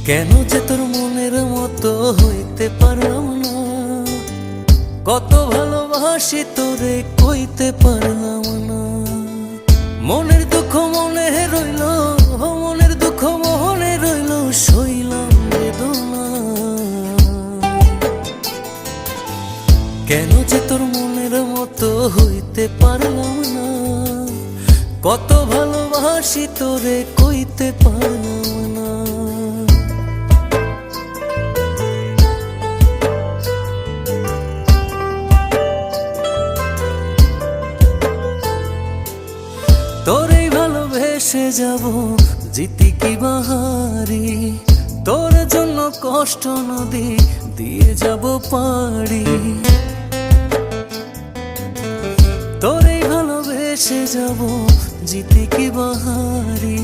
কেন যে তোর মনের মতো হইতে পারলাম না, কত ভালোবাসি তোরে কইতে পারলাম না। মনের দুঃখ মনে রইল, মনের দুঃখ মনে রইল, সইলাম বেদনা। কেন যে তোর মনের মতো হইতে পারলাম না, কত ভালোবাসি তোরে কইতে পারলাম না। তোরেই ভালোবেসে যাব জিতি কি বাহারি, তোর জন্য কষ্ট নদী দিয়ে যাব পাড়ি। তোরেই ভালোবেসে যাব জিতি কি বাহারি।